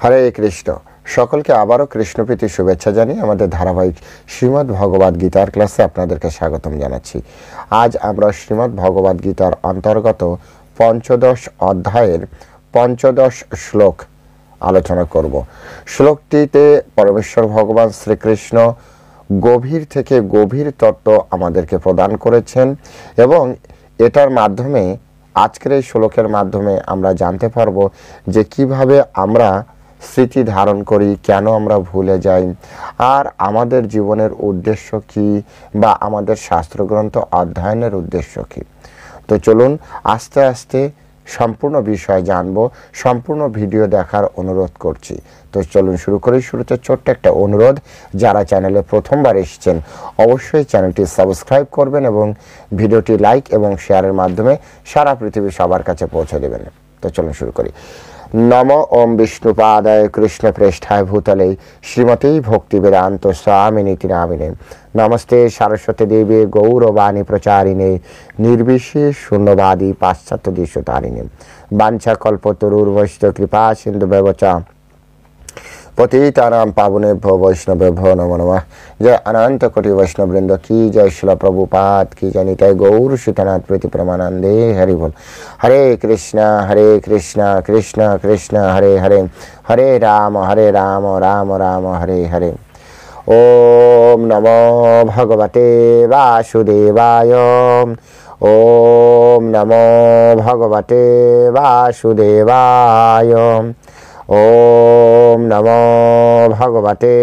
হরে কৃষ্ণ। সকলকে আবারও কৃষ্ণপ্রীতি শুভেচ্ছা জানিয়ে আমাদের ধারাবাহিক শ্রীমদ্ ভগবদ গীতার ক্লাসে আপনাদেরকে স্বাগতম জানাচ্ছি। আজ আমরা শ্রীমদ্ ভগবদ গীতার অন্তর্গত পঞ্চদশ অধ্যায়ের পঞ্চদশ শ্লোক আলোচনা করব। শ্লোকটিতে পরমেশ্বর ভগবান শ্রীকৃষ্ণ গভীর থেকে গভীর তত্ত্ব আমাদেরকে প্রদান করেছেন এবং এটার মাধ্যমে আজকের এই শ্লোকের মাধ্যমে আমরা জানতে পারবো যে কিভাবে আমরা স্মৃতি ধারণ করি, কেন আমরা ভুলে যাই, আর আমাদের জীবনের উদ্দেশ্য কি বা আমাদের শাস্ত্রগ্রন্থ অধ্যয়নের উদ্দেশ্য কি। তো চলুন আস্তে আস্তে সম্পূর্ণ বিষয় জানবো, সম্পূর্ণ ভিডিও দেখার অনুরোধ করছি। তো চলুন শুরু করি। শুরুতে ছোট্ট একটা অনুরোধ, যারা চ্যানেলে প্রথমবার এসেছেন অবশ্যই চ্যানেলটি সাবস্ক্রাইব করবেন এবং ভিডিওটি লাইক এবং শেয়ারের মাধ্যমে সারা পৃথিবী সবার কাছে পৌঁছে দেবেন। তো চলুন শুরু করি। নম ওম বিষ্ণুপাদায় কৃষ্ণ প্রেষ্ঠায় ভূতলে শ্রীমতী ভক্তি বেদান্ত স্বামিনীতি নামিনে নমস্তে সরস্বতী দেবী গৌরবাণী প্রচারিণে নির্বিশেষ শূন্যবাদী পাশ্চাত্য দেশতারিণে বাঞ্ছা কল্পতরুর্বৈষ্ণ কৃপা সিন্ধু ব্যবচা पतितानां पावनेभ्यो वैष्णवेभ्यो नमो नमः। जय अनंत कोटि वैष्णव वृंद की जय। श्रील प्रभुपाद की जय। निताय गौर सीतानाथ प्रीति परमानंदे हरि बोल। हरे कृष्ण कृष्ण कृष्ण हरे हरे, हरे राम राम राम हरे हरे। ओम नमो भगवते वासुदेवाय। ओम नमो भगवते वासुदेवाय। ओम नमो भगवते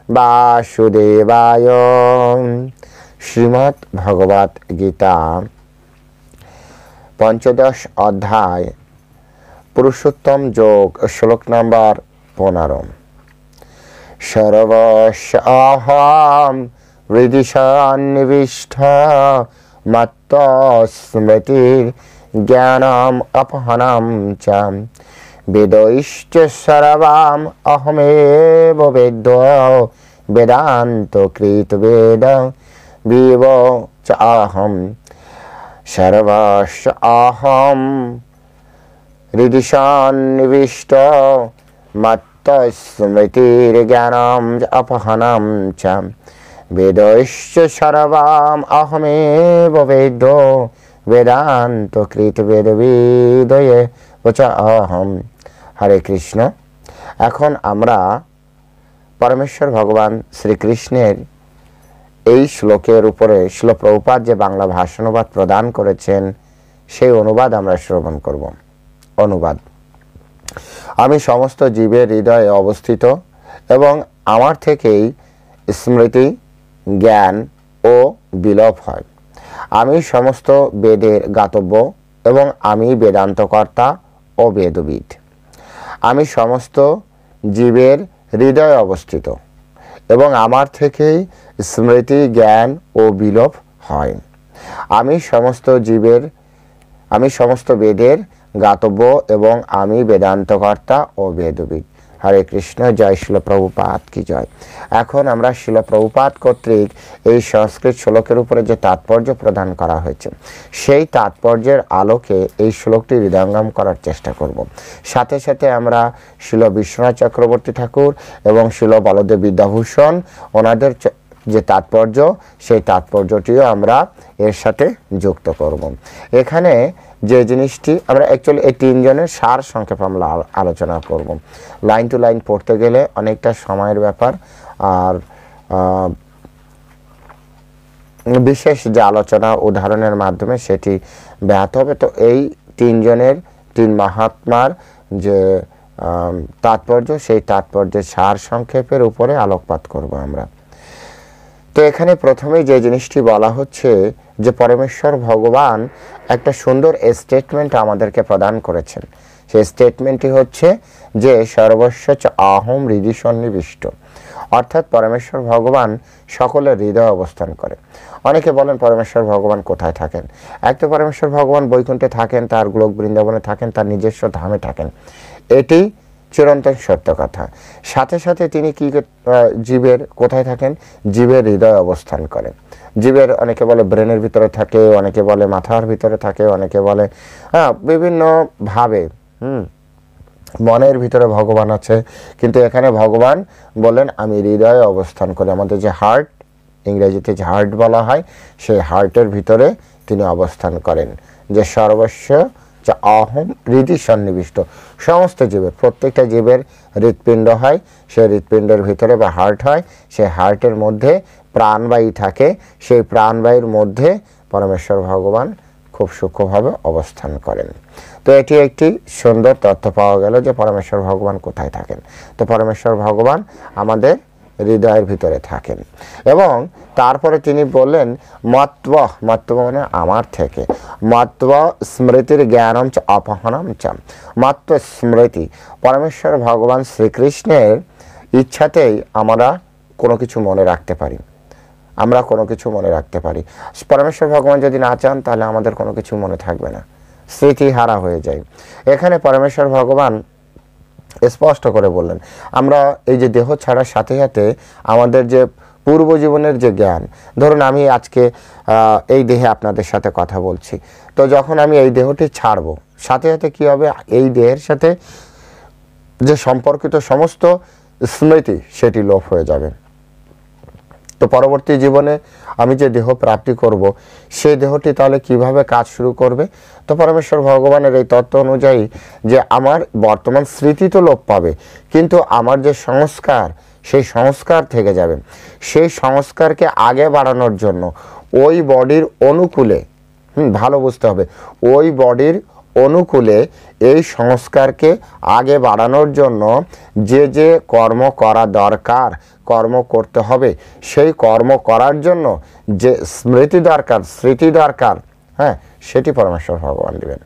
वासुदेवाय। श्रीमद् भगवद गीता पंचदश अध्याय पुरुषोत्तम योग श्लोक नंबर 15। सर्वस्य अहं हृदि सन्निविष्ट मत्त स्मृतिर्ज्ञानम् अपहनं च वेदैश्च सर्वम् अहमेव वेद्यो वेदान्तो कृतवेद विवो च अहम्। सर्वस्य अहं हृदि सन्निविष्टो मत्तस्मृतिर्ज्ञानम् अपहनं च वेदैश्च सर्वम् अहमेव वेद्यो वेदान्तो कृतवेद विदये च अहम्। हरे कृष्ण। এখন আমরা পরমেশ্বর ভগবান শ্রীকৃষ্ণের এই শ্লোকের উপরে শিল প্রভুপাদ যে বাংলা ভাষানুবাদ প্রদান করেছেন সেই অনুবাদ আমরা শ্রবণ করব। অনুবাদ। আমি সমস্ত জীবের হৃদয়ে অবস্থিত এবং আমার থেকেই স্মৃতি, জ্ঞান ও বিলোপ হয়। আমি সমস্ত বেদের জ্ঞাতব্য এবং আমি বেদান্তকর্তা ও বেদবিদ। আমি সমস্ত জীবের হৃদয়ে অবস্থিত এবং আমার থেকেই স্মৃতি, জ্ঞান ও বিলোপ হয়। আমি সমস্ত বেদের জ্ঞাতব্য এবং আমি বেদান্তকর্তা ও বেদবিদ। হরে কৃষ্ণ। জয় শিল প্রভুপাদ কি জয়। এখন আমরা শিল প্রভুপাদ কর্তৃক এই সংস্কৃত শ্লোকের উপরে যে তাৎপর্য প্রদান করা হয়েছে সেই তাৎপর্যের আলোকে এই শ্লোকটি হৃদয়ঙ্গম করার চেষ্টা করব। সাথে সাথে আমরা শিল বিশ্বনাথ চক্রবর্তী ঠাকুর এবং শিল বলদেব বিদ্যাভূষণ ওনাদের যে তাৎপর্য সেই তাৎপর্যটিও আমরা এর সাথে যুক্ত করব। এখানে যে জিনিসটি আমরা অ্যাকচুয়ালি এই তিনজনের সার সংক্ষেপ আমরা আলোচনা করব। লাইন টু লাইন পড়তে গেলে অনেকটা সময়ের ব্যাপার, আর বিশেষ যে আলোচনা উদাহরণের মাধ্যমে সেটি ব্যাহত হবে। তো এই তিনজনের, তিন মহাত্মার যে তাৎপর্য সেই তাৎপর্যের সার সংক্ষেপের উপরে আলোকপাত করব আমরা। তো এখানে প্রথমেই যে জিনিসটি বলা হচ্ছে যে পরমেশ্বর ভগবান একটা সুন্দর স্টেটমেন্ট আমাদেরকে প্রদান করেছেন। সেই স্টেটমেন্টটি হচ্ছে যে সর্বস্ব চ আহম হৃদি সন্নিবিষ্ট, অর্থাৎ পরমেশ্বর ভগবান সকলের হৃদয় অবস্থান করে। অনেকে বলেন পরমেশ্বর ভগবান কোথায় থাকেন? এক তো পরমেশ্বর ভগবান বৈকুণ্ঠে থাকেন, তার গোলক বৃন্দাবনে থাকেন, তার নিজস্ব ধামে থাকেন, এটি চিরন্তন সত্য কথা। সাথে সাথে তিনি কি জীবের কোথায় থাকেন? জীবের হৃদয় অবস্থান করেন। জীবের অনেকে বলে ব্রেনের ভিতরে থাকে, অনেকে বলে মাথার ভিতরে থাকে, অনেকে বলে বিভিন্ন ভাবে মনের ভিতরে ভগবান আছে, কিন্তু এখানে ভগবান বলেন আমি হৃদয়ে অবস্থান করি। আমাদের যে হার্ট, ইংরেজিতে যে হার্ট বলা হয়, সেই হার্টের ভিতরে তিনি অবস্থান করেন। যে সর্বস্ব যা অহম হৃদি সন্নিবিষ্ট, সমস্ত জীবের, প্রত্যেকটা জীবের হৃৎপিণ্ড হয়, সেই হৃৎপিণ্ডের ভিতরে বা হার্ট হয়, সেই হার্টের মধ্যে প্রাণবায়ু থাকে, সেই প্রাণবায়ুর মধ্যে পরমেশ্বর ভগবান খুব সূক্ষ্মভাবে অবস্থান করেন। তো এটি একটি সুন্দর তথ্য পাওয়া গেল যে পরমেশ্বর ভগবান কোথায় থাকেন। তো পরমেশ্বর ভগবান আমাদের হৃদয়ের ভিতরে থাকেন। এবং তারপরে তিনি বললেন মত্ব, মত্ব মানে আমার থেকে, মত্ব স্মৃতির জ্ঞানম চ অপহনম চ, মত্ব স্মৃতি, পরমেশ্বর ভগবান শ্রীকৃষ্ণের ইচ্ছাতেই আমরা কোনো কিছু মনে রাখতে পারি, আমরা কোনো কিছু মনে রাখতে পারি। পরমেশ্বর ভগবান যদি না চান তাহলে আমাদের কোনো কিছু মনে থাকবে না, স্মৃতি হারা হয়ে যায়। এখানে পরমেশ্বর ভগবান স্পষ্ট করে বললেন আমরা এই যে দেহ ছাড়ার সাথে সাথে আমাদের যে পূর্ব জীবনের যে জ্ঞান, ধরুন আমি আজকে এই দেহে আপনাদের সাথে কথা বলছি, তো যখন আমি এই দেহটি ছাড়বো সাথে সাথে কী হবে, এই দেহের সাথে যে সম্পর্কিত সমস্ত স্মৃতি সেটি লোপ হয়ে যাবে। তো পরবর্তী জীবনে আমি যে দেহ প্রাপ্তি করব, সেই দেহটি তাহলে কিভাবে কাজ শুরু করবে? তো পরমেশ্বর ভগবানের এই তত্ত্ব অনুযায়ী যে আমার বর্তমান স্মৃতি তো লোপ পাবে, কিন্তু আমার যে সংস্কার, সেই সংস্কার থেকে যাবে। সেই সংস্কারকে আগে বাড়ানোর জন্য ওই বডির অনুকূলে, ভালো বুঝতে হবে, ওই বডির অনুকূলে এই সংস্কারকে আগে বাড়ানোর জন্য যে যে কর্ম করা দরকার, কর্ম করতে হবে, সেই কর্ম করার জন্য যে স্মৃতি দরকার, স্মৃতি দরকার, হ্যাঁ, সেটি পরমেশ্বর ভগবান দিবেন।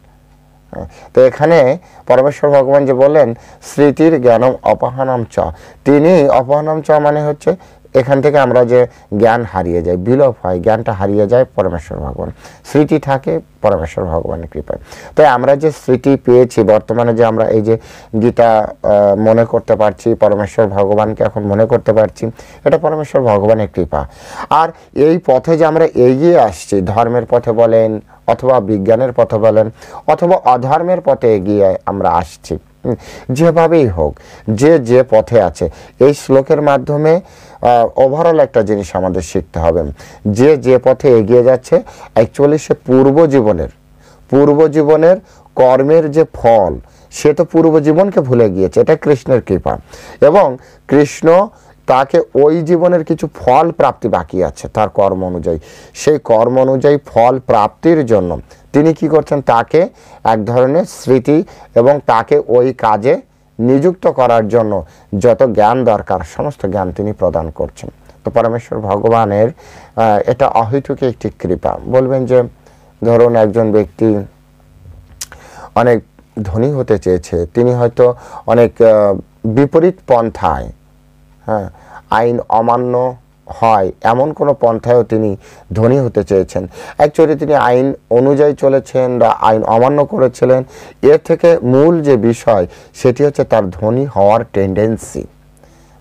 তো এখানে পরমেশ্বর ভগবান যে বললেন স্মৃতির জ্ঞানম অপহনম চ, তিনি অপহনম চ মানে হচ্ছে এখান থেকে আমরা যে জ্ঞান হারিয়ে যায়, বিলোপ হয়, জ্ঞানটা হারিয়ে যায়, পরমেশ্বর ভগবান, স্মৃতি থাকে পরমেশ্বর ভগবানের কৃপায়। তাই আমরা যে স্মৃতি পেয়েছি বর্তমানে, যে আমরা এই যে গীতা মনে করতে পারছি, পরমেশ্বর ভগবানকে এখন মনে করতে পারছি, এটা পরমেশ্বর ভগবানের কৃপা। আর এই পথে যে আমরা এগিয়ে আসছি, ধর্মের পথে বলেন অথবা বিজ্ঞানের পথে বলেন অথবা অধর্মের পথে এগিয়ে আমরা আসছি, যেভাবেই হোক, যে যে পথে আছে, এই শ্লোকের মাধ্যমে ওভারঅল একটা জিনিস আমাদের শিখতে হবে, যে যে পথে এগিয়ে যাচ্ছে অ্যাকচুয়ালি সে পূর্ব জীবনের কর্মের যে ফল, সে তো পূর্ব জীবনকে ভুলে গিয়েছে, এটা কৃষ্ণের কৃপা। এবং কৃষ্ণ তাকে ওই জীবনের কিছু ফল প্রাপ্তি বাকি আছে তার কর্ম অনুযায়ী, সেই কর্ম অনুযায়ী ফল প্রাপ্তির জন্য তিনি কি করছেন, তাকে এক ধরনের স্মৃতি এবং তাকে ওই কাজে নিযুক্ত করার জন্য যত জ্ঞান দরকার সমস্ত জ্ঞান তিনি প্রদান করছেন। তো পরমেশ্বর ভগবানের এটা অহেতুক একটি কৃপা। বলবেন যে ধরুন একজন ব্যক্তি অনেক ধনী হতে চেয়েছে, তিনি হয়তো অনেক বিপরীত পন্থায়, হ্যাঁ, আইন অমান্য হয় এমন কোনো পন্থায়ও তিনি ধনী হতে চেয়েছেন, অ্যাকচুয়ালি তিনি আইন অনুযায়ী চলেছেন বা আইন অমান্য করেছিলেন। এর থেকে মূল যে বিষয় সেটি হচ্ছে তার ধনী হওয়ার টেন্ডেন্সি,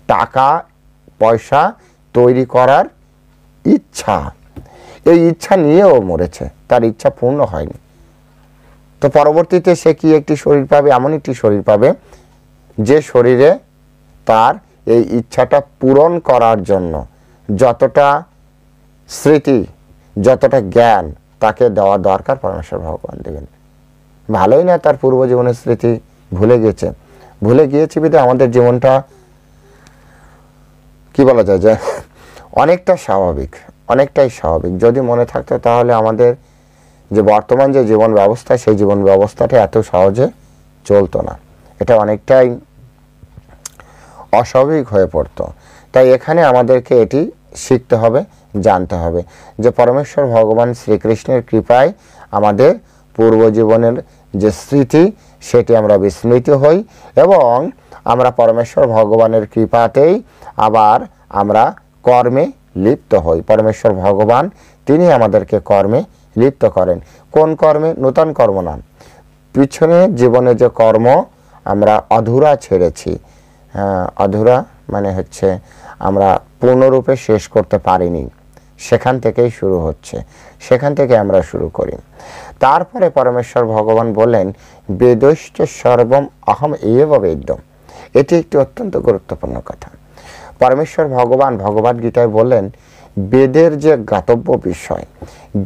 টাকা পয়সা তৈরি করার ইচ্ছা, এই ইচ্ছা নিয়েও মরেছে, তার ইচ্ছা পূর্ণ হয়নি। তো পরবর্তীতে সে কি একটি শরীর পাবে, এমন একটি শরীর পাবে যে শরীরে তার এই ইচ্ছাটা পূরণ করার জন্য যতটা স্মৃতি, যতটা জ্ঞান তাকে দেওয়া দরকার পরমেশ্বর ভগবান দেবেন। ভালোই না তার পূর্ব জীবনের স্মৃতি ভুলে গিয়েছি বিধে আমাদের জীবনটা কি বলা যায় যে অনেকটাই স্বাভাবিক। যদি মনে থাকতো তাহলে আমাদের যে বর্তমান যে জীবন ব্যবস্থা, সেই জীবন ব্যবস্থাটা এত সহজে চলতো না, এটা অনেকটাই অস্বাভাবিক হয়ে পড়তো। তাই এখানে আমাদেরকে এটি শিখতে হবে, জানতে হবে যে পরমেশ্বর ভগবান শ্রীকৃষ্ণের কৃপায় আমাদের পূর্ব জীবনের যে স্মৃতি সেটি আমরা বিস্মৃত হই এবং আমরা পরমেশ্বর ভগবানের কৃপাতেই আবার আমরা কর্মে লিপ্ত হই। পরমেশ্বর ভগবান তিনি আমাদেরকে কর্মে লিপ্ত করেন। কোন কর্মে? নূতন কর্ম না, পিছনে জীবনে যে কর্ম আমরা অধুরা ছেড়েছি, অধুরা মানে হচ্ছে আমরা পূর্ণরূপে শেষ করতে পারিনি, সেখান থেকেই শুরু হচ্ছে, সেখান থেকে আমরা শুরু করি। তারপরে পরমেশ্বর ভগবান বললেন বেদৈশ্চ সর্বম অহম এব বেদ্যম। এটি একটি অত্যন্ত গুরুত্বপূর্ণ কথা। পরমেশ্বর ভগবান ভগবদ গীতায় বললেন বেদের যে জ্ঞাতব্য বিষয়,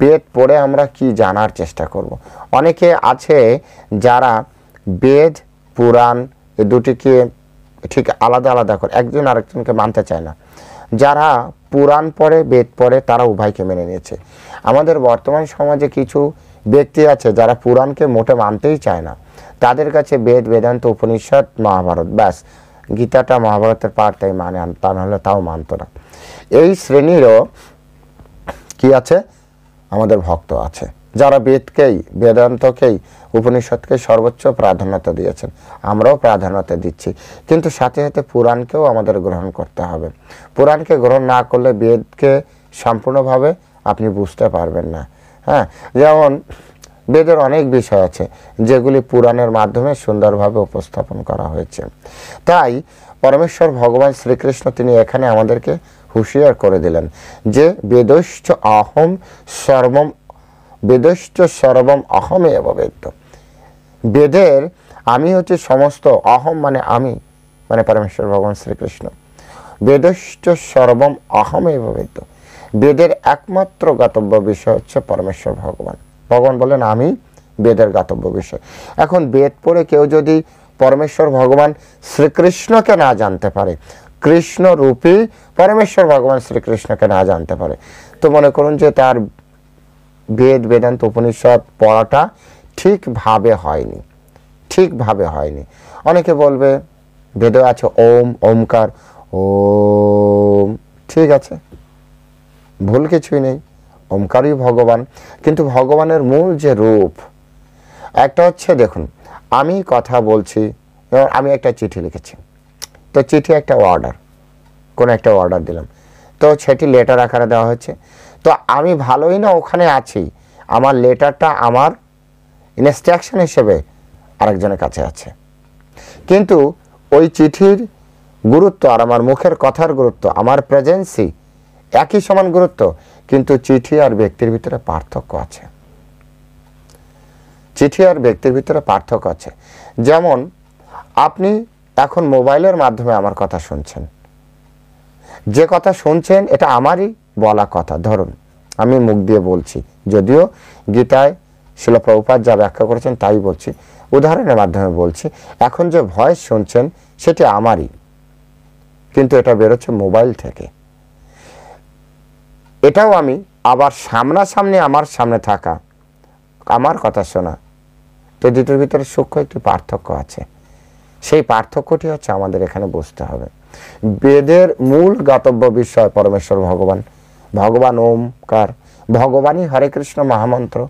বেদ পড়ে আমরা কি জানার চেষ্টা করব। অনেকে আছে যারা বেদ পুরাণ এই দুটিকে ঠিক আলাদা আলাদা করে, একজন আরেকজনকে মানতে চায় না। যারা পুরাণ পড়ে বেদ পড়ে তারা উভয়কে মেনে নিয়েছে। আমাদের বর্তমান সমাজে কিছু ব্যক্তি আছে যারা পুরাণকে মোটে মানতেই চায় না। তাদের কাছে বেদ, বেদান্ত, উপনিষদ, মহাভারত, ব্যাস গীতাটা মহাভারতের পাঠ, তাই মানে, তা নাহলে তাও মানত না। এই শ্রেণীরও কি আছে, আমাদের ভক্ত আছে যারা বেদকেই, বেদান্তকেই, উপনিষদকে সর্বোচ্চ প্রাধান্যতা দিয়েছেন। আমরাও প্রাধান্যতা দিচ্ছি, কিন্তু সাথে সাথে পুরাণকেও আমাদের গ্রহণ করতে হবে। পুরাণকে গ্রহণ না করলে বেদকে সম্পূর্ণভাবে আপনি বুঝতে পারবেন না। হ্যাঁ, যেমন বেদের অনেক বিষয় আছে যেগুলি পুরাণের মাধ্যমে সুন্দরভাবে উপস্থাপন করা হয়েছে। তাই পরমেশ্বর ভগবান শ্রীকৃষ্ণ তিনি এখানে আমাদেরকে হুঁশিয়ার করে দিলেন যে বেদশ্চ অহম সর্বম, বেদশ্চ সর্বম অহম এব বেদ্য। বেদের আমি হচ্ছে সমস্ত, অহম মানে আমি, মানে পরমেশ্বর ভগবান শ্রীকৃষ্ণ। বেদশ্চ সর্বম অহম এব বেদ্য। বেদের একমাত্র জ্ঞাতব্য বিষয় হচ্ছে পরমেশ্বর ভগবান। ভগবান বলেন আমি বেদের জ্ঞাতব্য বিষয়। এখন বেদ পড়ে কেউ যদি পরমেশ্বর ভগবান শ্রীকৃষ্ণকে না জানতে পারে, কৃষ্ণ রূপী পরমেশ্বর ভগবান শ্রীকৃষ্ণকে না জানতে পারে, তো মনে করুন যে তার বেদ, বেদান্ত, উপনিষদ পড়াটা ঠিকভাবে হয়নি, ঠিকভাবে হয়নি। অনেকে বলবে বেদে আছে ওম, ওমকার, ওম, ঠিক আছে, ভুল কিছুই নেই, ওমকারই ভগবান। কিন্তু ভগবানের মূল যে রূপ একটা হচ্ছে, দেখুন আমি কথা বলছি, আমি একটা চিঠি লিখেছি, তো চিঠি একটা অর্ডার, কোনো একটা অর্ডার দিলাম, তো সেটি লেটার আকারে দেওয়া হচ্ছে। তো আমি ভালোই না ওখানে আছি, আমার লেটারটা আমার ইনস্ট্রাকশন হিসেবে আরেকজনের কাছে আছে, কিন্তু ওই চিঠির গুরুত্ব আর আমার মুখের কথার গুরুত্ব, আমার প্রেজেন্সি একই সমান গুরুত্ব, কিন্তু চিঠি আর ব্যক্তির ভিতরে পার্থক্য আছে। চিঠি আর ব্যক্তির ভিতরে পার্থক্য আছে। যেমন আপনি এখন মোবাইলের মাধ্যমে আমার কথা শুনছেন, যে কথা শুনছেন এটা আমারই বলা কথা। ধরুন আমি মুখ দিয়ে বলছি, যদিও গীতায় শিল প্রভুপাদ যা ব্যাখ্যা করেছেন তাই বলছি, উদাহরণের মাধ্যমে বলছি। এখন যে ভয়েস শুনছেন সেটি আমারই, কিন্তু এটা বেরোচ্ছে মোবাইল থেকে। এটাও আমি, আবার সামনাসামনি আমার সামনে থাকা, আমার কথা শোনা, তো দুটোর ভিতরে সূক্ষ্ম একটি পার্থক্য আছে। সেই পার্থক্যটি হচ্ছে আমাদের এখানে বুঝতে হবে। বেদের মূল জ্ঞাতব্য বিষয় পরমেশ্বর ভগবান। ভগবান ওমকার, ভগবানই হরে কৃষ্ণ মহামন্ত্র,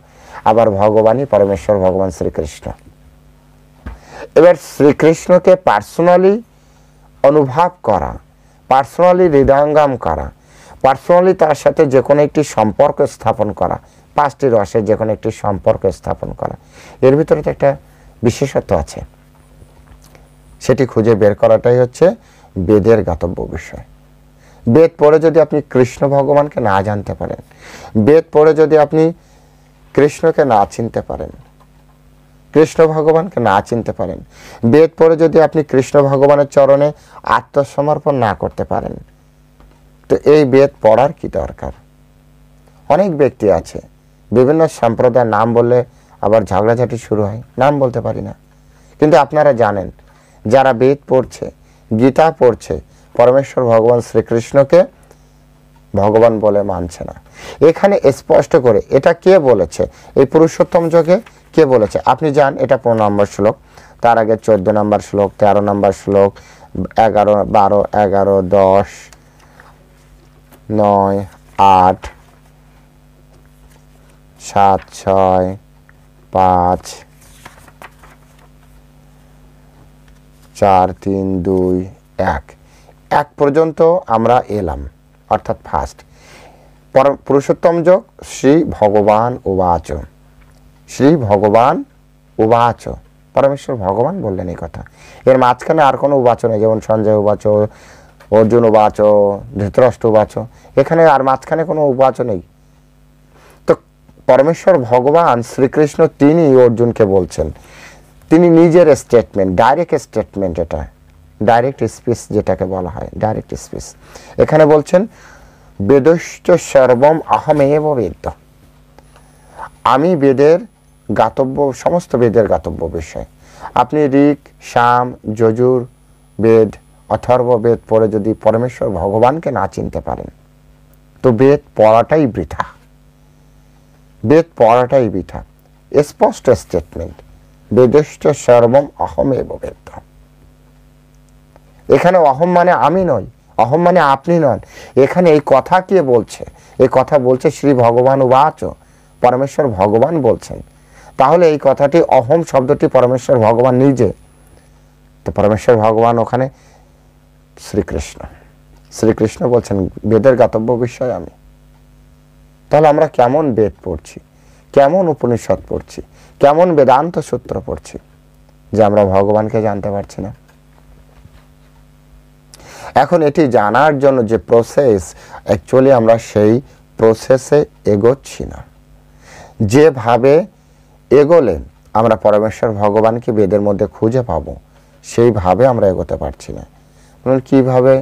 আবার ভগবানই পরমেশ্বর ভগবান শ্রীকৃষ্ণ। এবার শ্রীকৃষ্ণকে পার্সোনালি অনুভব করা, পার্সোনালি হৃদয়ঙ্গম করা, পার্সোনালি তার সাথে যে কোনো একটি সম্পর্ক স্থাপন করা, পাঁচটি রসের যে কোনো একটি সম্পর্ক স্থাপন করা, এর ভিতরে তো একটা বিশেষত্ব আছে। সেটি খুঁজে বের করাটাই হচ্ছে বেদের জ্ঞাতব্য বিষয়। বেদ পড়ে যদি আপনি কৃষ্ণ ভগবানকে না জানতে পারেন, বেদ পড়ে যদি আপনি কৃষ্ণকে না চিনতে পারেন, কৃষ্ণ ভগবানকে না চিনতে পারেন, বেদ পড়ে যদি আপনি কৃষ্ণ ভগবানের চরণে আত্মসমর্পণ না করতে পারেন, তো এই বেদ পড়ার কি দরকার? অনেক ব্যক্তি আছে বিভিন্ন সম্প্রদায়ের নাম বললে আবার ঝগড়াঝাটি শুরু হয়, নাম বলতে পারি না। কিন্তু আপনারা জানেন যারা বেদ পড়ছে, গীতা পড়ছে, পরমেশ্বর ভগবান শ্রীকৃষ্ণকে ভগবান বলে মানছে না। এখানে স্পষ্ট করে এটা কে বলেছে, এই পুরুষোত্তম যোগে কে বলেছে আপনি জান, এটা 15 নম্বর শ্লোক, তার আগে 14 নম্বর শ্লোক, 13 নম্বর শ্লোক, 11, 12, 11, 10, 9, 8, 7, 6, 5, 4, 3, 2, 1 পর্যন্ত আমরা এলাম, অর্থাৎ ফার্স্ট পুরুষোত্তম যোগ শ্রী ভগবান উবাচ, শ্রী ভগবান উবাচ, পরমেশ্বর ভগবান বললেন এই কথা। এর মাঝখানে আর কোনো উবাচ নেই, যেমন সঞ্জয় উবাচ, অর্জুন উবাচ, ধৃতরাষ্ট্র উবাচ, এখানে আর মাঝখানে কোনো উবাচ নেই। তো পরমেশ্বর ভগবান শ্রীকৃষ্ণ তিনি অর্জুনকে বলছেন, তিনি নিজের স্টেটমেন্ট, ডাইরেক্ট স্টেটমেন্ট, এটা ডাইরেক্ট স্পিচ যেটাকে বলা হয়, ডাইরেক্ট স্পিচ। এখানে বলছেন বেদশ্চ সর্বম অহমেব বেদ, আমি বেদের গাতব্য, সমস্ত বেদের গাতব্য বিষয়। আপনি ঋক, সাম, যজুর বেদ, অথর্ব বেদ পড়ে যদি পরমেশ্বর ভগবানকে না চিনতে পারেন তো বেদ পড়াটাই বৃথা, বেদ পড়াটাই বৃথা। স্পষ্ট স্টেটমেন্ট, বেদশ্চ সর্বম অহমেব বেদ। এখানে অহম মানে আমি নই, অহম মানে আপনি নন। এখানে এই কথা কে বলছে? এই কথা বলছে শ্রী ভগবান উবাচ, পরমেশ্বর ভগবান বলছেন। তাহলে এই কথাটি, অহম শব্দটি পরমেশ্বর ভগবান নিজে। তো পরমেশ্বর ভগবান ওখানে শ্রীকৃষ্ণ, শ্রীকৃষ্ণ বলছেন বেদের গাতব্য বিষয় আমি। তাহলে আমরা কেমন বেদ পড়ছি, কেমন উপনিষদ পড়ছি, কেমন বেদান্ত সূত্র পড়ছি যে আমরা ভগবানকে জানতে পারছি না? এখন এটি জানার জন্য যে প্রসেস, অ্যাকচুয়ালি আমরা সেই প্রসেসে এগোচ্ছি না। যেভাবে এগোলে আমরা পরমেশ্বর ভগবানকে বেদের মধ্যে খুঁজে পাবো, সেইভাবে আমরা এগোতে পারছি না। কিভাবে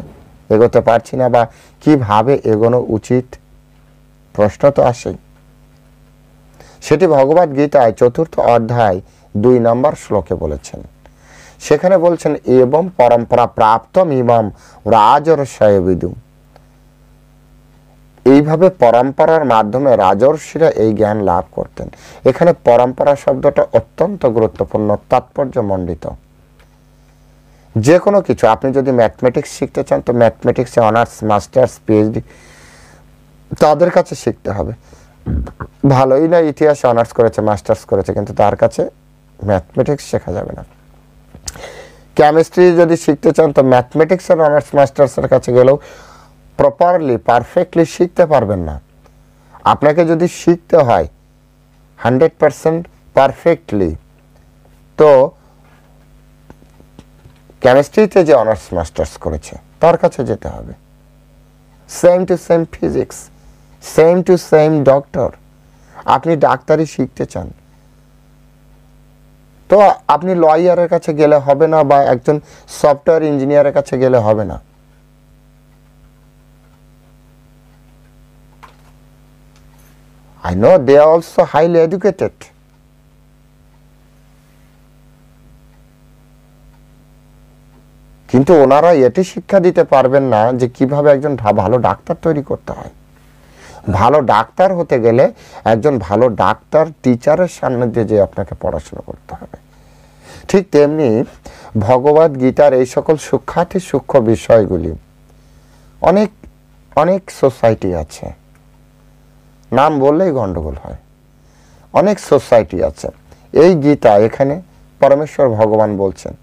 এগোতে পারছি না বা কিভাবে এগোনো উচিত, প্রশ্ন তো আসেই। সেটি ভগবদ গীতায় 4th অধ্যায় 2 নম্বর শ্লোকে বলেছেন। সেখানে বলছেন এবং পরম্পরা প্রাপ্তম ইমাম রাজর্ষয় বিদু, এইভাবে পরম্পরার মাধ্যমে রাজর্ষিরা এই জ্ঞান লাভ করতেন। এখানে পরম্পরা শব্দটা অত্যন্ত গুরুত্বপূর্ণ, তাৎপর্যমণ্ডিত। যে কোনো কিছু, আপনি যদি ম্যাথমেটিক্স শিখতে চান তো ম্যাথমেটিক্সে অনার্স, মাস্টার্স, পিএইচডি তাদের কাছে শিখতে হবে। ভালোই না ইতিহাসে অনার্স করেছে, মাস্টার্স করেছে, কিন্তু তার কাছে ম্যাথমেটিক্স শেখা যাবে না। কেমিস্ট্রি যদি শিখতে চান তো ম্যাথমেটিক্সের অনার্স মাস্টার্সের কাছে গেলেও প্রপারলি, পারফেক্টলি শিখতে পারবেন না। আপনাকে যদি শিখতে হয় 100% পারফেক্টলি, তো কেমিস্ট্রিতে যে অনার্স মাস্টার্স করেছে তার কাছে যেতে হবে। Same to same physics, same to same doctor. আপনি ডাক্তারি শিখতে চান তো আপনি লয়ারের কাছে গেলে হবে না, বা একজন সফটওয়্যার ইঞ্জিনিয়ারের কাছে গেলে হবে না। I know they are also highly educated. কিন্তু ওনারা এটি শিক্ষা দিতে পারবেন না যে কিভাবে একজন ভালো ডাক্তার তৈরি করতে হয়। ভালো ডাক্তার হতে গেলে একজন ভালো ডাক্তার টিচারের সান্নিধ্যে যে আপনাকে পড়াশোনা করতে হবে। ঠিক তেমনি ভগবদ গীতার এই সকল সূক্ষ্মাতি সূক্ষ্ম বিষয়গুলি অনেক অনেক সোসাইটি আছে, নাম বললেই গন্ডগোল হয়। অনেক সোসাইটি আছে। এই গীতা এখানে পরমেশ্বর ভগবান বলছেন,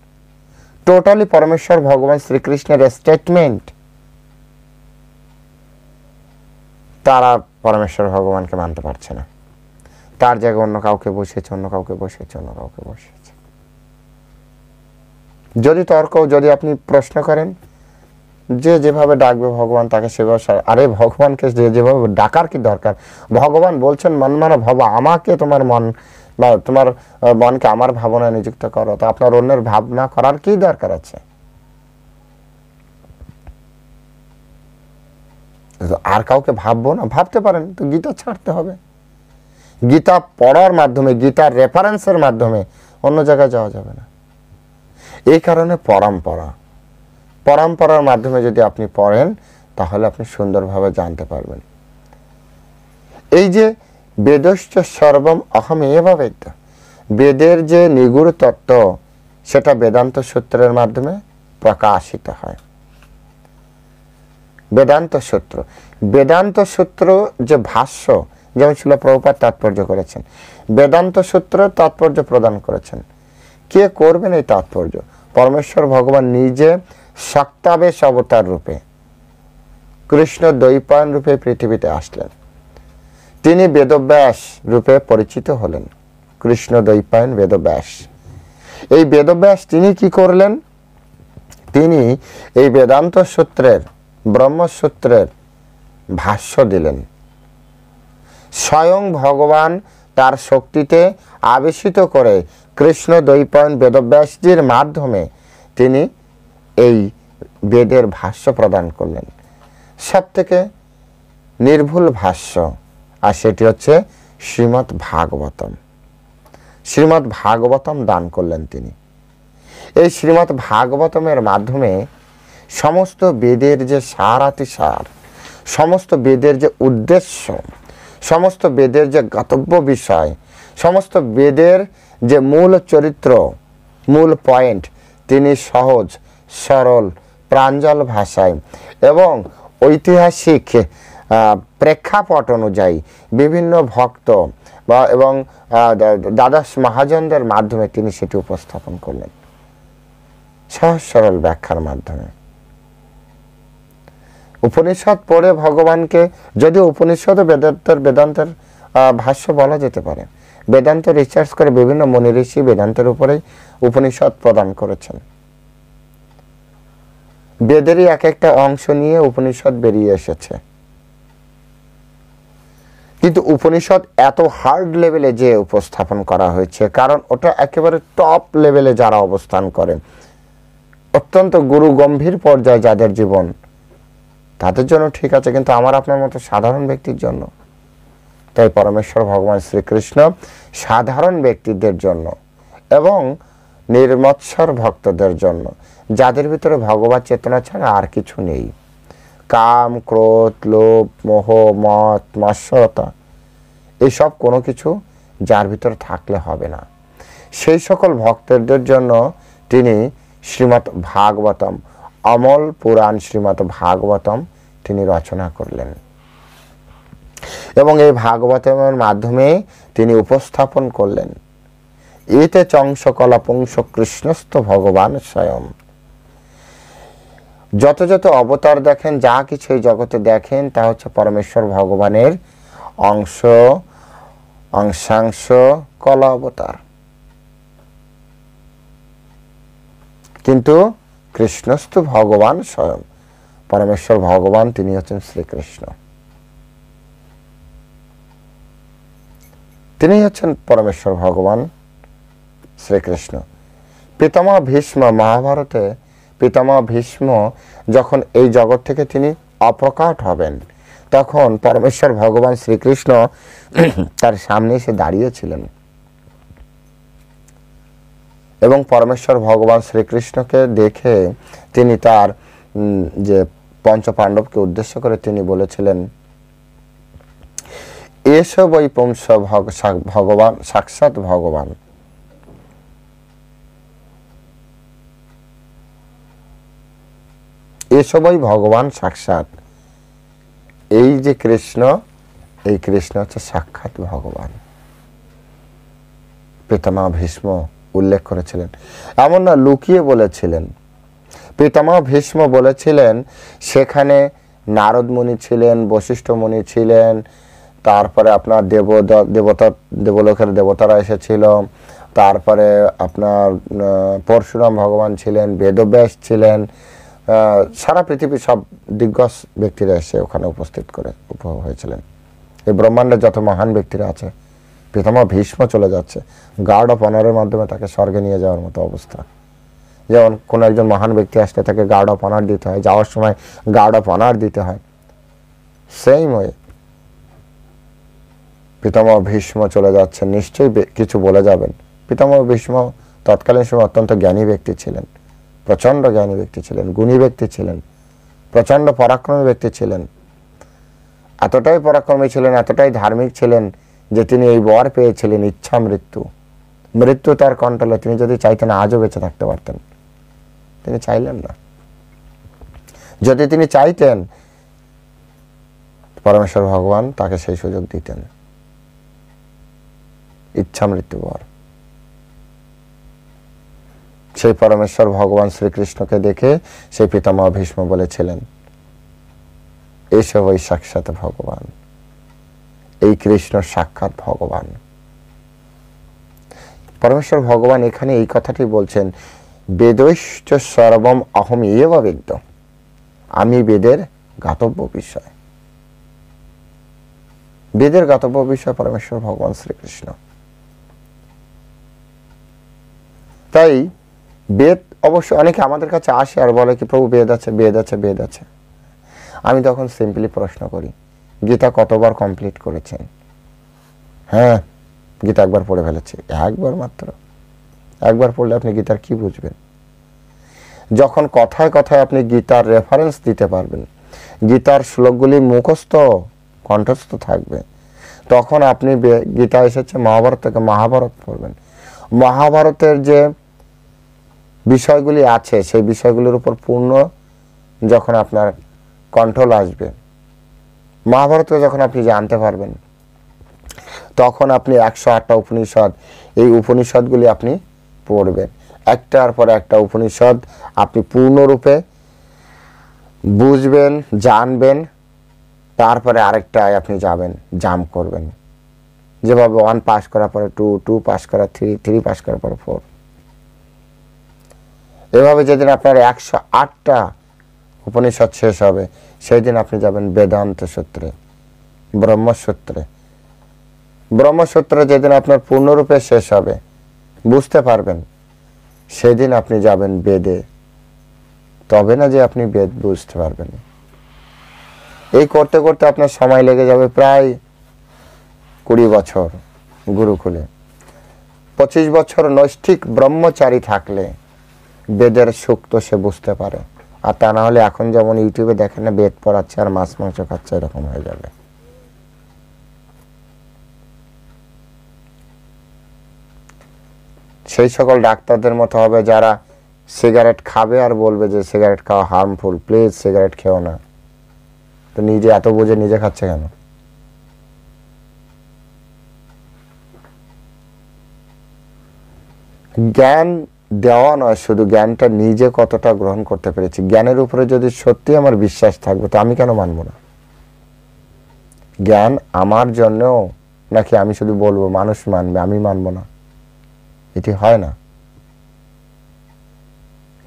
টোটালি পরমেশ্বর ভগবান শ্রীকৃষ্ণের স্টেটমেন্ট। তারা পরমেশ্বর ভগবানকে মানতে পারছে না, তার জায়গায় অন্য কাউকে বসিয়েছে, অন্য কাউকে বসিয়েছে, অন্য কাউকে বসিয়েছে। যদি তর্ক, যদি আপনি প্রশ্ন করেন যে যেভাবে ডাকবে ভগবান তাকে সেভাবে, আরে ভগবানকে যেভাবে ডাকার কি দরকার? ভগবান বলছেন মন মানে ভব, আমাকে তোমার মন বা তোমার মনকে আমার ভাবনায় নিযুক্ত করো। তো আপনার অন্যের ভাবনা করার কি দরকার আছে? আর কাউকে ভাববো না, ভাবতে পারেন তো গীতা ছাড়তে হবে। গীতা পড়ার মাধ্যমে, গীতার রেফারেন্সের মাধ্যমে অন্য জায়গায় যাওয়া যাবে না। এই কারণে পরম্পরার মাধ্যমে যদি আপনি পড়েন তাহলে আপনি সুন্দরভাবে জানতে পারবেন। এই যে বেদশ্চ সর্বম অহমেব বেদ, বেদের যে নিগুড় তত্ত্ব সেটা বেদান্ত সূত্রের মাধ্যমে প্রকাশিত হয়। বেদান্ত সূত্র যে ভাষ্য, যেমন শিল প্রভুপাদ তাৎপর্য করেছেন, বেদান্ত সূত্র তাৎপর্য প্রদান করেছেন। কে করবেন এই তাৎপর্য? পরমেশ্বর ভগবান নিজে শক্তাবেশ অবতার রূপে, কৃষ্ণ দ্বৈপায়ন রূপে পৃথিবীতে আসলেন। তিনি বেদব্যাস রূপে পরিচিত হলেন, কৃষ্ণ দ্বৈপায়ন বেদব্যাস। এই বেদব্যাস তিনি কি করলেন? তিনি এই বেদান্ত সূত্রের, ব্রহ্মসূত্রের ভাষ্য দিলেন। স্বয়ং ভগবান তার শক্তিতে আবেশিত করে কৃষ্ণ দ্বৈপায়ন বেদব্যাসজির মাধ্যমে তিনি এই বেদের ভাষ্য প্রদান করলেন, সবথেকে নির্ভুল ভাষ্য, আর সেটি হচ্ছে শ্রীমদ্ ভাগবতম। শ্রীমদ্ ভাগবতম দান করলেন তিনি। এই শ্রীমদ্ ভাগবতমের মাধ্যমে সমস্ত বেদের যে সারাতিসার, সমস্ত বেদের যে উদ্দেশ্য, সমস্ত বেদের যে গন্তব্য বিষয়, সমস্ত বেদের যে মূল চরিত্র, মূল পয়েন্ট, তিনি সহজ সরল প্রাঞ্জল ভাষায় এবং ঐতিহাসিক প্রেক্ষাপট অনুযায়ী বিভিন্ন ভক্ত এবং দ্বাদশ মহাজনদের মাধ্যমে তিনি সেটি উপস্থাপন করলেন সহজ সরল ব্যাখ্যার মাধ্যমে। উপনিষদ পড়ে ভগবানকে, যদিও উপনিষদ বেদান্তের ভাষ্য বলা যেতে পারে, বেদান্ত রিসার্চ করে বিভিন্ন মুনি ঋষি বেদান্তের উপরেই উপনিষদ প্রদান করেছেন। বেদেরই এক একটা অংশ নিয়ে উপনিষদ বেরিয়ে এসেছে, কিন্তু উপনিষদ এত হার্ড লেভেলে যে উপস্থাপন করা হয়েছে, কারণ ওটা একেবারে টপ লেভেলে যারা অবস্থান করেন, অত্যন্ত গুরু গম্ভীর পর্যায়ে যাদের জীবন, তাদের জন্য ঠিক আছে, কিন্তু আমার আপনার মতো সাধারণ ব্যক্তির জন্য, তাই পরমেশ্বর ভগবান শ্রীকৃষ্ণ সাধারণ ব্যক্তিদের জন্য এবং নির্মৎসর ভক্তদের জন্য, যাদের ভিতরে ভগবত চেতনা ছাড়া আর কিছু নেই, কাম ক্রোধ লোভ মোহ মত মৎসরতা এইসব কোনো কিছু যার ভিতরে থাকলে হবে না, সেই সকল ভক্তদের জন্য তিনি শ্রীমদ্ ভাগবতম, অমল পুরাণ শ্রীমদ্ ভাগবতম তিনি রচনা করলেন এবং এই ভাগবতমের মাধ্যমে তিনি উপস্থাপন করলেন, এতে চংস কলা পুংস কৃষ্ণস্থ ভগবান স্বয়ং। যত যত অবতার দেখেন, যা কিছু এই জগতে দেখেন, তা হচ্ছে পরমেশ্বর ভগবানের অংশাংশ কলা অবতার, কিন্তু কৃষ্ণস্থ ভগবান স্বয়ং, পরমেশ্বর ভগবান তিনি হচ্ছেন শ্রীকৃষ্ণ, তিনি হচ্ছেন পরমেশ্বর ভগবান শ্রীকৃষ্ণ। পিতামহ ভীষ্ম, মহাভারতে পিতামহ ভীষ্ম যখন এই জগৎ থেকে তিনি অপ্রকট হবেন, তখন পরমেশ্বর ভগবান শ্রীকৃষ্ণ তার সামনে এসে দাঁড়িয়েছিলেন এবং পরমেশ্বর ভগবান শ্রীকৃষ্ণকে দেখে তিনি তার যে পঞ্চপাণ্ডবকে উদ্দেশ্য করে তিনি বলেছিলেন, এসব ওই পুংস ভগবান সাক্ষাৎ ভগবান। এসবই ভগবান সাক্ষাৎ, এই যে কৃষ্ণ, এই কৃষ্ণ হচ্ছে সাক্ষাৎ ভগবান। পিতামহ ভীষ্ম উল্লেখ করেছিলেন, এমন না লুকিয়ে বলেছিলেন। পিতামহ ভীষ্ম বলেছিলেন, সেখানে নারদ মুনি ছিলেন, বশিষ্ঠ মুনি ছিলেন, তারপরে আপনার দেবলোকের দেবতারা এসেছিল, তারপরে আপনার পরশুরাম ভগবান ছিলেন, বেদব্যাস ছিলেন, সারা পৃথিবীর সব দিগ্গজ ব্যক্তিরা এসে ওখানে উপস্থিত করে হয়েছিলেন। এই ব্রহ্মাণ্ডের যত মহান ব্যক্তিরা আছে, পিতামহ ভীষ্ম চলে যাচ্ছে, গার্ড অফ অনারের মাধ্যমে তাকে স্বর্গে নিয়ে যাওয়ার মতো অবস্থা। যেমন কোনো একজন মহান ব্যক্তি আসলে তাকে গার্ড অফ অনার দিতে হয়, যাওয়ার সময় গার্ড অফ অনার দিতে হয়, সেম ওয়ে পিতামহ ভীষ্ম চলে যাচ্ছেন, নিশ্চয়ই কিছু বলে যাবেন। পিতামহ ভীষ্ম তৎকালীন সময় অত্যন্ত জ্ঞানী ব্যক্তি ছিলেন, প্রচণ্ড জ্ঞানী ব্যক্তি ছিলেন, গুণী ব্যক্তি ছিলেন, প্রচণ্ড পরাক্রমী ব্যক্তি ছিলেন, এতটাই পরাক্রমী ছিলেন, এতটাই ধার্মিক ছিলেন যে তিনি এই বর পেয়েছিলেন ইচ্ছা মৃত্যু। মৃত্যু তার কন্ট্রোলে, তিনি যদি চাইতেন আজও বেঁচে থাকতে পারতেন, তিনি চাইলেন না। যদি তিনি চাইতেন, পরমেশ্বর ভগবান তাকে সেই সুযোগ দিতেন, ইচ্ছা মৃত্যু বর। সেই পরমেশ্বর ভগবান শ্রীকৃষ্ণকে দেখে সেই পিতামহ ভীষ্ম বলেছিলেন, এসব ওই সাক্ষাৎ ভগবান, এই কৃষ্ণ সাক্ষাৎ ভগবান। পরমেশ্বর ভগবান এখানে এই কথাটি বলছেন, বেদৈশ্চ সর্বম অহম এব বেদ্য, আমি বেদের জ্ঞাতব্য বিষয়। বেদের জ্ঞাতব্য বিষয় পরমেশ্বর ভগবান শ্রীকৃষ্ণ। তাই বেদ অবশ্য অনেকে আমাদের কাছে আসে আর বলে কি প্রভু বেদ আছে, বেদ আছে, বেদ আছে। আমি তখন সিম্পলি প্রশ্ন করি, গীতা কতবার কমপ্লিট করেছেন? হ্যাঁ, গীতা একবার পড়ে ফেলেছি। একবার মাত্র? একবার পড়লে আপনি গীতার কি বুঝবেন? যখন কথায় কথায় আপনি গীতার রেফারেন্স দিতে পারবেন, গীতার শ্লোকগুলি মুখস্থ কণ্ঠস্থ থাকবে, তখন আপনি গীতা এসেছে মহাভারত থেকে মহাভারত পড়বেন। মহাভারতের যে বিষয়গুলি আছে সেই বিষয়গুলির উপর পূর্ণ যখন আপনার কন্ট্রোল আসবে, মহাভারতকে যখন আপনি জানতে পারবেন, তখন আপনি 108টা উপনিষদ, এই উপনিষদগুলি আপনি পড়বেন। একটার পর একটা উপনিষদ আপনি পূর্ণরূপে বুঝবেন, জানবেন, তারপরে আরেকটায় আপনি যাবেন, জাম্প করবেন। যেভাবে 1 পাস করার পরে 2, 2 পাস করার 3, 3 পাস করার পরে 4। এভাবে যেদিন আপনার 108টা উপনিষদ শেষ হবে, সেই দিন আপনি যাবেন বেদান্ত সূত্রে, ব্রহ্মসূত্রে। ব্রহ্মসূত্রে যেদিন আপনার পূর্ণরূপে শেষ হবে, বুঝতে পারবেন, সেদিন আপনি যাবেন বেদে। তবে না যে আপনি বেদ বুঝতে পারবেন। এই করতে করতে আপনার সময় লেগে যাবে প্রায় 20 বছর গুরুকুলে। 25 বছর নৈষ্ঠিক ব্রহ্মচারী থাকলে বেদের সুখ তো সে বুঝতে পারে। আর তা না হলে এখন যেমন ইউটিউবে দেখেন না, বেদ পড়াচ্ছে আর মাছ মাংস খাচ্ছে, এরকম হয়ে যাবে। সেই সকল ডাক্তারদের মতো হবে যারা সিগারেট খাবে আর বলবে যে সিগারেট খাওয়া হার্মফুল, প্লিজ সিগারেট খেও না। তো নিজে এত বুঝে নিজে খাচ্ছে কেন? জ্ঞান দেওয়া নয়, শুধু জ্ঞানটা নিজে কতটা গ্রহণ করতে পেরেছি, জ্ঞানের উপরে যদি সত্যি আমার বিশ্বাস থাকবে, তো আমি কেন মানব না? জ্ঞান আমার জন্যও নাকি আমি শুধু বলবো মানুষ মানবে, আমি মানব না? এটি হয় না।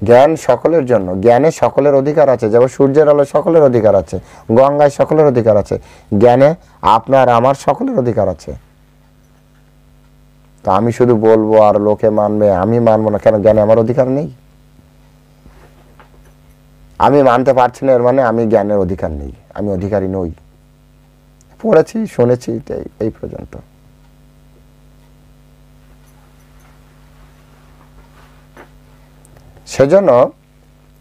জ্ঞান সকলের জন্য, জ্ঞানে সকলের অধিকার আছে। যেমন সূর্যের আলো সকলের অধিকার আছে, গঙ্গায় সকলের অধিকার আছে, জ্ঞানে আপনার আমার সকলের অধিকার আছে। তো আমি শুধু বলবো আর লোকে মানবে, আমি মানবো না কেন? জ্ঞানে আমার অধিকার নেই? আমি মানতে পারছি না এর মানে আমি জ্ঞানের অধিকার নেই, আমি অধিকারী নই। পড়েছি, শুনেছি, এই পর্যন্ত। সেজন্য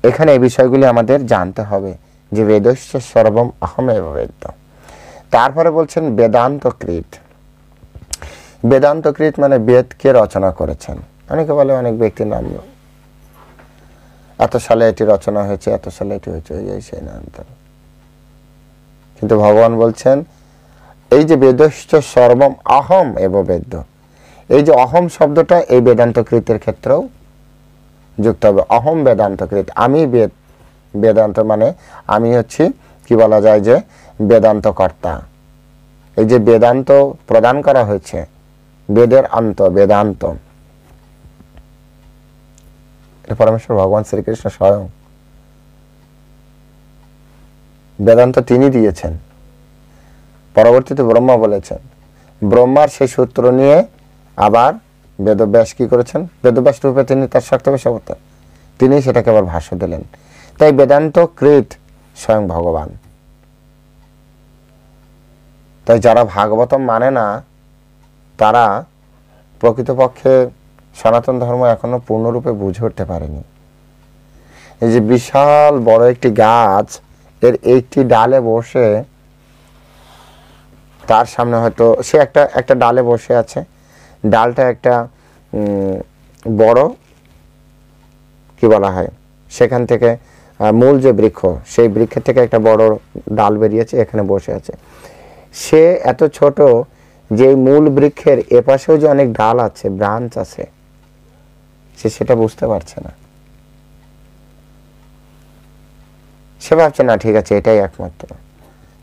এখানে এই বিষয়গুলি আমাদের জানতে হবে যে বেদস্য সর্বম অহমেব বেদ। তারপরে বলছেন বেদান্তকৃত। বেদান্তকৃত মানে বেদকে রচনা করেছেন। অনেকে বলে অনেক ব্যক্তির নাম, এত সালে এটি রচনা হয়েছে, এত সালে এটি হয়েছে, সেই নাম। কিন্তু ভগবান বলছেন এই যে বেদস্য সর্বম অহম এব বেদ, এই যে অহম শব্দটা এই বেদান্তকৃতের ক্ষেত্রেও যুক্ত হবে। অহম বেদান্তকৃত, আমি বেদ, বেদান্ত মানে আমি হচ্ছি কি বলা যায় যে বেদান্ত কর্তা। এই যে বেদান্ত প্রদান করা হয়েছে, বেদের অন্ত, বেদান্ত, পরমেশ্বর ভগবান শ্রীকৃষ্ণ স্বয়ং বেদান্ত তিনি দিয়েছেন। পরবর্তীতে ব্রহ্মা বলেছেন, ব্রহ্মার সেই সূত্র নিয়ে আবার বেদব্যাস কি করেছেন, বেদব্যাস রূপে তিনি তার শক্তবেশ অবতার, তিনি সেটাকে আবার ভাষ্য দিলেন। তাই বেদান্ত কৃত স্বয়ং ভগবান। তাই যারা ভাগবতম মানে না, তারা প্রকৃতপক্ষে সনাতন ধর্ম এখনো পূর্ণরূপে বুঝে উঠতে পারেনি। এই যে বিশাল বড় একটি গাছ, এর একটি ডালে বসে, তার সামনে হয়তো সে একটা ডালে বসে আছে, ডালটা একটা বড় কি বলা হয়, সেখান থেকে মূল যে বৃক্ষ, সেই বৃক্ষের থেকে একটা বড় ডাল বেরিয়েছে, এখানে বসে আছে। সে এত ছোট যে মূল বৃক্ষের এপাশেও যে অনেক ডাল আছে, ব্রাঞ্চ আছে, সে সেটা বুঝতে পারছে না। সে ভাবছে না ঠিক আছে এটাই একমাত্র।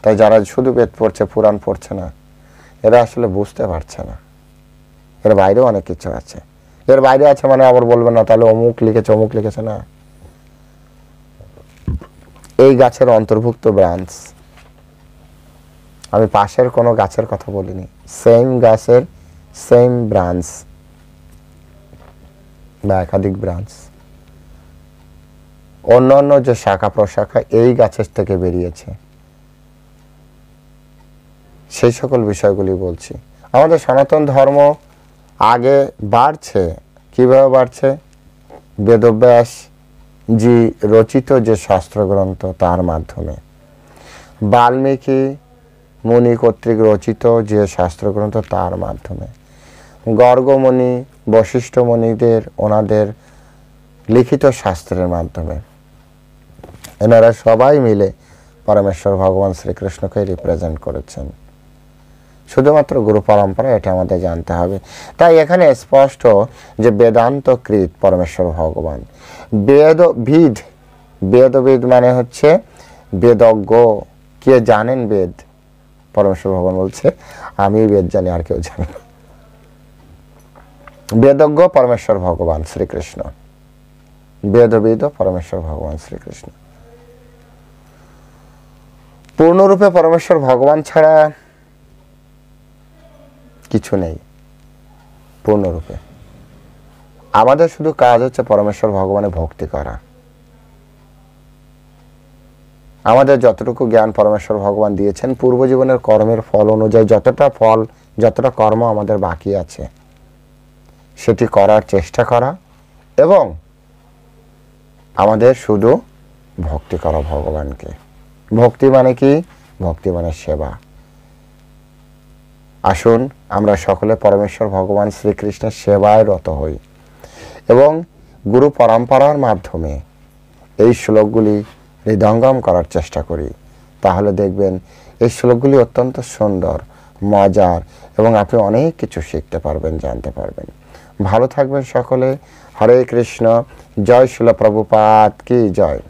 তাই যারা শুধু বেদ পড়ছে, পুরাণ পড়ছে না, এরা আসলে বুঝতে পারছে না এর বাইরেও অনেক কিছু আছে। এর বাইরে আছে মানে আবার বলবে না তাহলে অমুক লিখেছে, অমুক লিখেছে, না। এই গাছের অন্তর্ভুক্ত ব্রাঞ্চ, আমি পাশের কোনো গাছের কথা বলিনি, সেম গাছের সেম ব্রাঞ্চ বা একাধিক ব্রাঞ্চ, অন্য অন্য যে শাখা প্রশাখা এই গাছের থেকে বেরিয়েছে, সেই সকল বিষয়গুলি বলছি। আমাদের সনাতন ধর্ম আগে বাড়ছে, কিভাবে বাড়ছে? বেদব্যাস জি রচিত যে শাস্ত্রগ্রন্থ তার মাধ্যমে, বাল্মীকি মুনি কর্তৃক রচিত যে শাস্ত্রগ্রন্থ তার মাধ্যমে, গর্গমুনি বশিষ্ঠ মুনিদের ওনাদের লিখিত শাস্ত্রের মাধ্যমে, এনারা সবাই মিলে পরমেশ্বর ভগবান শ্রীকৃষ্ণকে রিপ্রেজেন্ট করেছেন। শুধুমাত্র গুরু পরম্পরা, এটা আমাদের জানতে হবে। তাই এখানে স্পষ্ট যে বেদান্তকৃত পরমেশ্বর ভগবান, বেদবিদ, বেদবিদ মানে হচ্ছে বেদজ্ঞ, কে জানেন বেদ? পরমেশ্বর ভগবান বলছে আমি বেদ জানি, আর কেউ জানে না। বেদজ্ঞ পরমেশ্বর ভগবান শ্রীকৃষ্ণ, বেদবিদ পরমেশ্বর ভগবান শ্রীকৃষ্ণ। পূর্ণরূপে পরমেশ্বর ভগবান ছাড়া কিছু নেই। পূর্ণরূপে আমাদের শুধু কাজ হচ্ছে পরমেশ্বর ভগবানের ভক্তি করা। আমাদের যতটুকু জ্ঞান পরমেশ্বর ভগবান দিয়েছেন, পূর্ব জীবনের কর্মের ফল অনুযায়ী যতটা কর্ম আমাদের বাকি আছে সেটি করার চেষ্টা করা, এবং আমাদের শুধু ভক্তি করা ভগবানকে। ভক্তি মানে কি? ভক্তি মানে সেবা। আসুন আমরা সকলে পরমেশ্বর ভগবান শ্রীকৃষ্ণের সেবায় রত হই এবং গুরু পরম্পরার মাধ্যমে এই শ্লোকগুলি হৃদয়ঙ্গম করার চেষ্টা করি। তাহলে দেখবেন এই শ্লোকগুলি অত্যন্ত সুন্দর, মজার, এবং আপনি অনেক কিছু শিখতে পারবেন, জানতে পারবেন। ভালো থাকবেন সকলে। হরে কৃষ্ণ। জয় শিল প্রভুপাদ কি জয়।